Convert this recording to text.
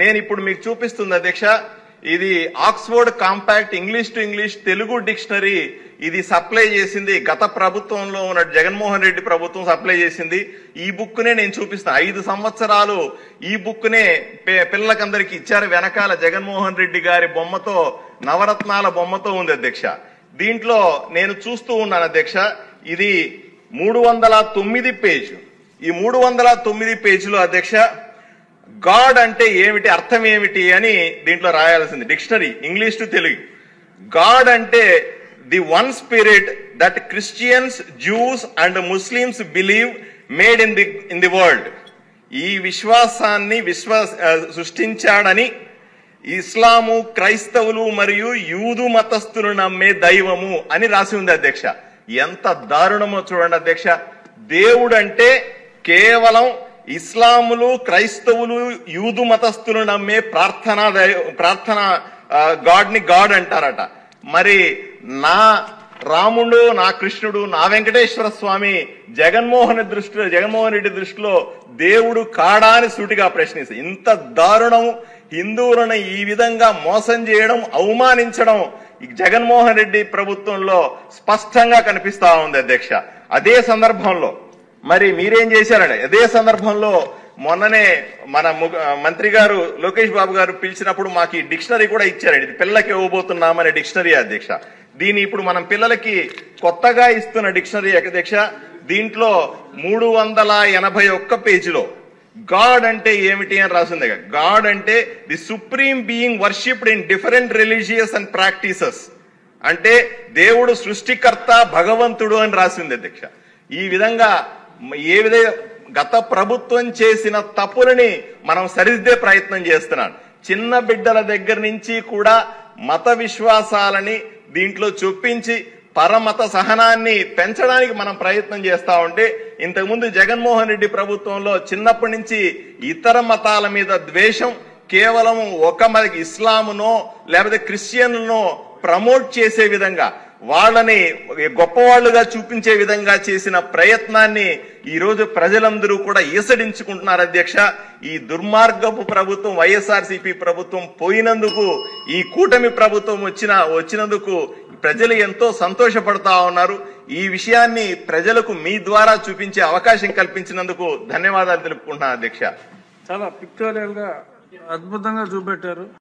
నేను ఇప్పుడు మీకు చూపిస్తుంది అధ్యక్ష, ఇది Oxford compact English to English Telugu dictionary. ఇది సప్లై చేసింది గత ప్రభుత్వంలో ఉన్న జగన్మోహన్ రెడ్డి ప్రభుత్వం సప్లై చేసింది. ఈ బుక్ నే నేను చూపిస్తాను. 5 సంవత్సరాలు ఈ బుక్ నే పిల్లలకందరికి ఇచ్చారు. వెనకాల జగన్మోహన్ రెడ్డి గారి బొమ్మతో, నవరత్నాల బొమ్మతో ఉంది అధ్యక్ష. దీంట్లో నేను చూస్తూ ఉన్నాను అధ్యక్ష, ఇది 309 పేజ్. ఈ 309 పేజీలో అధ్యక్ష, గాడ్ అంటే ఏమిటి, అర్థం ఏమిటి అని దీంట్లో రాయాల్సింది. Dictionary English to Telugu. God అంటే the one spirit that Christians, Jews and Muslims believe made in the world. ఈ విశ్వాసాన్ని సృష్టించాడని ఇస్లాము, క్రైస్తవులు మరియు యూదు మతస్థులు నమ్మే దైవము అని రాసి ఉంది అధ్యక్ష. ఎంత దారుణమో చూడండి అధ్యక్ష. దేవుడు అంటే కేవలం ఇస్లాములు, క్రైస్తవులు, యూదు మతస్థులు నమ్మే ప్రార్థన గాడ్ ని గాడ్ అంటారట. మరి నా రాముడు, నా కృష్ణుడు, నా వెంకటేశ్వర స్వామి జగన్మోహన్ రెడ్డి దృష్టిలో దేవుడు కాడా అని సూటిగా ప్రశ్నిస్తారు. ఇంత దారుణం, హిందువులను ఈ విధంగా మోసం చేయడం, అవమానించడం ఈ జగన్మోహన్ రెడ్డి ప్రభుత్వంలో స్పష్టంగా కనిపిస్తా ఉంది అధ్యక్ష. అదే సందర్భంలో మరి మీరేం చేశారండి? అదే సందర్భంలో మొన్ననే మన మంత్రి గారు లోకేష్ బాబు గారు పిలిచినప్పుడు మాకు ఈ డిక్షనరీ కూడా ఇచ్చారండి. ఇది పిల్లలకి ఇవ్వబోతున్నామనే డిక్షనరీ అధ్యక్ష. దీని ఇప్పుడు మనం పిల్లలకి కొత్తగా ఇస్తున్న డిక్షనరీ అధ్యక్ష. దీంట్లో 381 పేజీలో గాడ్ అంటే ఏమిటి అని రాసింది. గాడ్ అంటే the supreme being worshipped in different religious and practices. అంటే దేవుడు సృష్టికర్త, భగవంతుడు అని రాసింది అధ్యక్ష. ఈ విధంగా ఏ విధంగా గత ప్రభుత్వం చేసిన తప్పులని మనం సరిదిద్దే ప్రయత్నం చేస్తున్నాం. చిన్న బిడ్డల దగ్గర నుంచి కూడా మత విశ్వాసాలని దీంట్లో చొప్పించి పరమత సహనాన్ని పెంచడానికి మనం ప్రయత్నం చేస్తా ఉంటే, ఇంతకుముందు జగన్మోహన్ రెడ్డి ప్రభుత్వంలో చిన్నప్పటి నుంచి ఇతర మతాల మీద ద్వేషం, కేవలం ఒక ఇస్లామునో లేకపోతే క్రిస్టియన్లనో ప్రమోట్ చేసే విధంగా, వాళ్ళని గొప్పవాళ్లుగా చూపించే విధంగా చేసిన ప్రయత్నాన్ని ఈ రోజు ప్రజలందరూ కూడా ఈసడించుకుంటున్నారు అధ్యక్ష. ఈ దుర్మార్గపు ప్రభుత్వం, వైఎస్ఆర్సీపీ ప్రభుత్వం పోయినందుకు, ఈ కూటమి ప్రభుత్వం వచ్చినందుకు ప్రజలు ఎంతో సంతోషపడతా ఉన్నారు. ఈ విషయాన్ని ప్రజలకు మీ ద్వారా చూపించే అవకాశం కల్పించినందుకు ధన్యవాదాలు తెలుపుకుంటున్నాను అధ్యక్ష. చాలా పిక్టోరియల్ గా అద్భుతంగా చూపెట్టారు.